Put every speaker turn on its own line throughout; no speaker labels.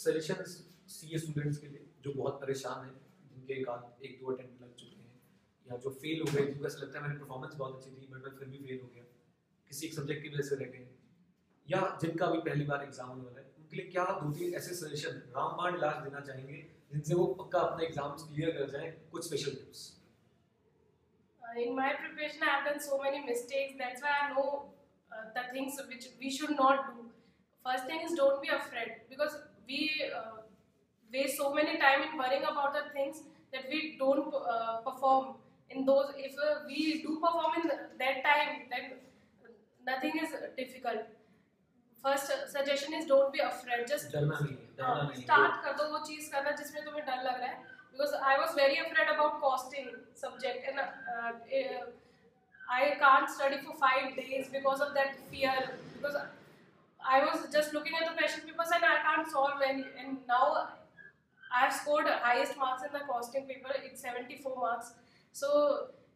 Suggestions CA students के लिए जो बहुत परेशान हैं, जिनके एक दो अटेम्प्ट लग चुके हैं, या जो फेल हो गए, जिनको ऐसा लगता है मेरी परफॉर्मेंस बहुत अच्छी थी बट मैं फिर भी फेल हो गया, किसी एक सब्जेक्ट की वजह से रह गए, या जिनका अभी पहली बार एग्जाम होने वाला है, उनके लिए क्या दो तीन ऐसे सजेशन रामबाण इलाज देना चाहेंगे जिनसे वो पक्का अपने एग्जाम्स क्लियर कर जाएं? कुछ special tips.
In my preparation, I have done so many mistakes. That's why I know the things which we should not do. First thing is, don't be afraid, because we waste so many time in worrying about the things that we don't perform in those. If we do perform in that time, then nothing is difficult. First suggestion is, don't be afraid. Just start कर दो वो चीज करना जिसमें तुम्हें डर लग रहा है. Because I was very afraid about costing subject, and I can't study for 5 days because of that fear. Because I was just looking at the question papers and I can't solve any. And now I have scored highest marks in the costing paper. It's 74 marks. So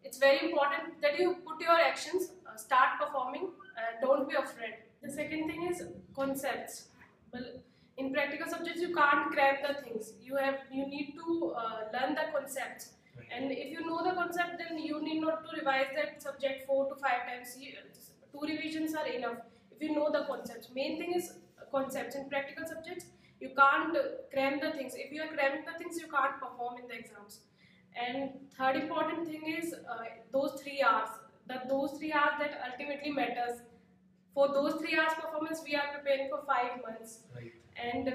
it's very important that you put your actions, start performing, and don't be afraid. The second thing is concepts. Well, in practical subjects, you can't cram the things. You need to learn the concepts. Right. And if you know the concept, then you need not to revise that subject 4 to 5 times. 2 revisions are enough if you know the concepts. Main thing is concepts. In practical subjects, you can't cram the things. If you are cramming the things, you can't perform in the exams. And third important thing is those 3 hours. Those 3 hours that ultimately matters. For those 3 hours performance, we are preparing for 5 months. Right. And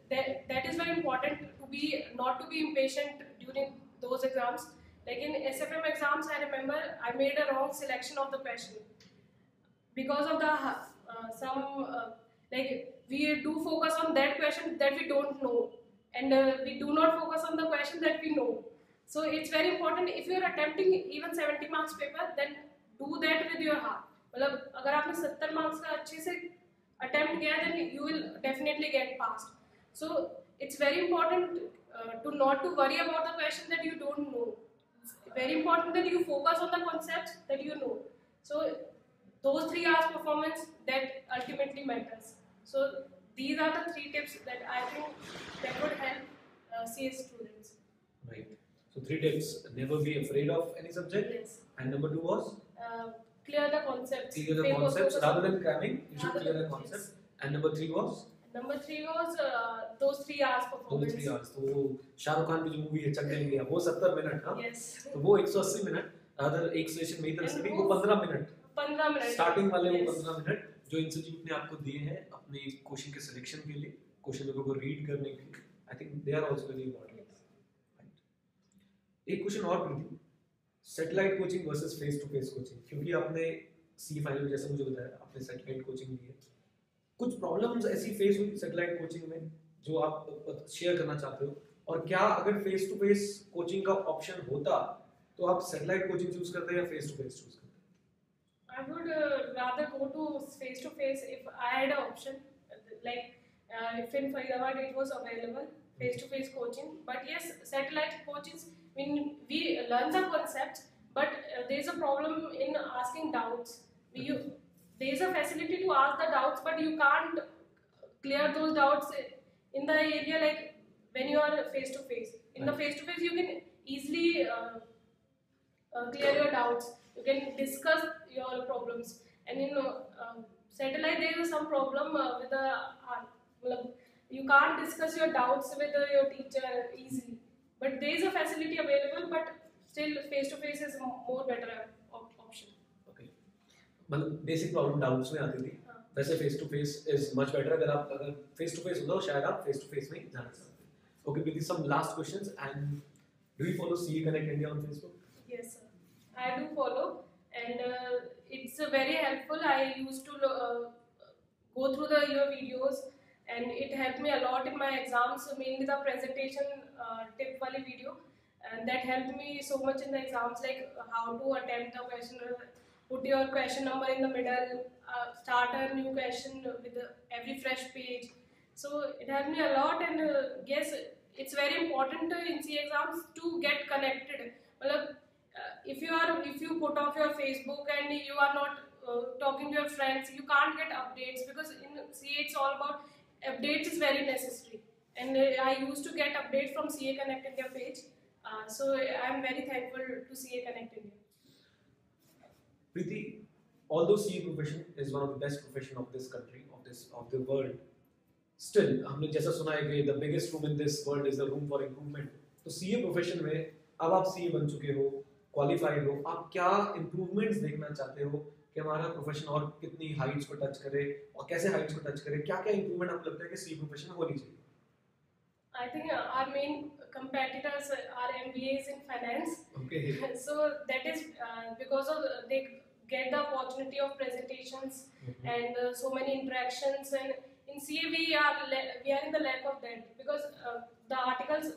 that is very important to not to be impatient during those exams. Like in SFM exams, I remember I made a wrong selection of the question because of the like we do focus on that question that we don't know, and we do not focus on the question that we know. So it's very important, if you are attempting even 70 marks paper, then do that with your heart. मतलब अगर आपने 70 marks का अच्छे से attempt किया, then you will definitely get passed. So it's very important to not to worry about the question that you don't know. Very important that you focus on the concepts that you know. So those 3 hours performance that ultimately matters. So these are the 3 tips that I think that would help CS students.
Right. So 3 tips: never be afraid of any subject.
Yes.
And number 2 was
clear the concepts.
Clear the concepts rather than cramming. You should clear the concepts. And number 3 was?
Number 3 was those 3 hours performance.
Those 3 hours. तो शाहरुख खान की जो movie है चक दे India, वो 70 minute का.
Yes.
तो वो 180 minute. rather एक session मेरी तरफ से भी वो 15 मिनट.
15 मिनट.
स्टार्टिंग वाले वो 15 मिनट जो इंस्टीट्यूट ने आपको दिए हैं अपने क्वेश्चन के सिलेक्शन के लिए, क्वेश्चन पेपर को रीड करने के लिए. I think they are also very important. एक क्वेश्चन और Preeti, satellite coaching versus face to face coaching, क्योंकि आपने सी फाइनल जैसे मुझे बताया आपने सैटेलाइट कोचिंग ली है, कुछ प्रॉब्लम्स ऐसी फेस हुई सैटेलाइट कोचिंग में जो आप शेयर करना चाहते हो, और क्या अगर फेस टू फेस कोचिंग का ऑप्शन होता तो आप सैटेलाइट कोचिंग चूज करते या फेस टू फेस चूज करते?
I would rather go to face to face if I had an option, like if in Faridabad it was available face to face coaching. But yes, satellite coachings, when we learn the concepts, but there is a problem in asking doubts. There is a facility to ask the doubts, but you can't clear those doubts in the area like when you are face to face. In the face to face, you can easily clear your doubts. You can discuss your problems. And in satellite, there is some problem with the you can't discuss your doubts with your teacher easily. But there is a facility available, but still face to face is more better option.
Okay. मतलब basic problem doubts में आती थी. वैसे face to face is much better. अगर face to face होता तो शायद आप फेस टू फेस में जाना चाहते. Okay, with some last questions. And do you follow C Connect India on Facebook?
Yes sir, I do follow, and it's very helpful. I used to go through your videos, and it helped me a lot in my exams, mainly the presentation tip wali video, and that helped me so much in the exams, like how to attempt the question, put your question number in the middle, start a new question with every fresh page. So it helped me a lot, and yes, it's very important in CA exams to get connected. If you put off your Facebook and you are not talking to your friends, you can't get updates, because in CA it's all about updates is very necessary. and I used to get updates from CA Connect India page. So I'm very thankful to CA Connect India.
Preeti, although CA profession is one of the best profession of this country, of the world, still हमने जैसा सुना है कि the biggest room in this world is the room for improvement. तो CA profession में अब आप CA बन चुके हो, क्वालिफाइड हो, आप क्या improvements देखना चाहते हो कि हमारा प्रोफेशन और कितनी हाइट्स को टच करे और कैसे हाइट्स को टच करे, क्या क्या इंप्रूवमेंट आपको लगता है कि CA प्रोफेशन में होनी चाहिए?
I think our main competitors are MBAs in finance.
Okay.
So that is because of they get the opportunity of presentations and so many interactions. And in CA we are in the lack of that because the articles,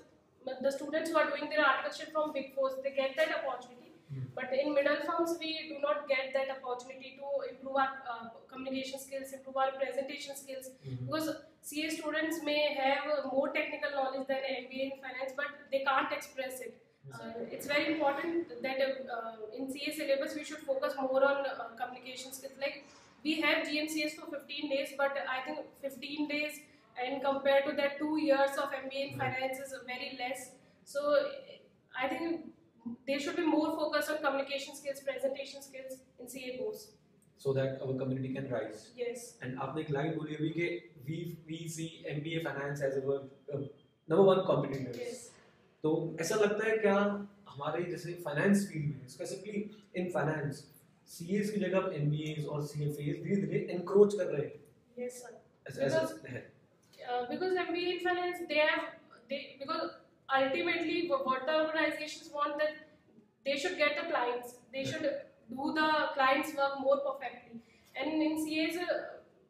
the students who are doing their articleship from Big Four, they get that opportunity. But in middle firms we do not get that opportunity to improve our communication skills, improve our presentation skills. Because CA students may have more technical knowledge than MBA in finance, but they can't express it. It's very important that in CA syllabus we should focus more on communication skills. Like we have GMCS for 15 days, but I think 15 days and compared to that 2 years of MBA in finance is very less. So I think there should be more focus on communication skills, presentation skills in CA course.
So that our community can rise.
Yes.
And आपने एक line बोली अभी कि we see MBA finance as our number one competitors.
Yes.
तो ऐसा लगता है क्या हमारे जैसे फाइनेंस फील्ड में स्पेसिफिकली इन फाइनेंस CAs की जगह MBAs और CFAs धीरे-धीरे एनक्रोच कर रहे हैं?
Yes sir. Because MBA in finance because ultimately what the organizations want, that they should get the clients, they should do the clients work more perfectly. And in CAs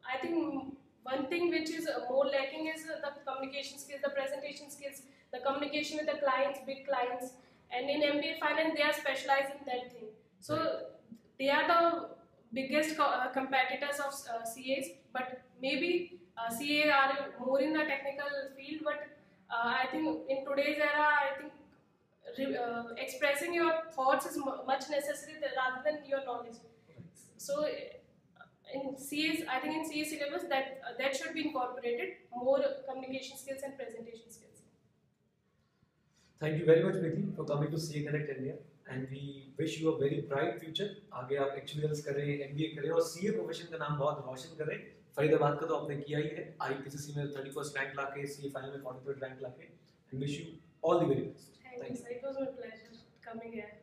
I think one thing which is more lacking is the communication skills, the presentation skills, the communication with the clients, big clients. And in MBA finance they are specialized in that thing, so they are the biggest competitors of CAs. But maybe CA are more in the technical field, but I think in today's era, I think expressing your thoughts is much necessary rather than your knowledge. So in CAs, I think in CA syllabus that should be incorporated, more communication skills and presentation skills.
Thank you very much Preeti for coming to CA Connect India, and we wish you a very bright future. आगे आप actuals करें, MBA करें और CA profession का नाम बहुत रोशन करें. फरीदाबाद का तो आपने किया ही है, IPCC में 31st रैंक लाके, CA फाइनल में 43rd रैंक लाके, and wish you all the very best.
Thank you sir, it was my pleasure coming here.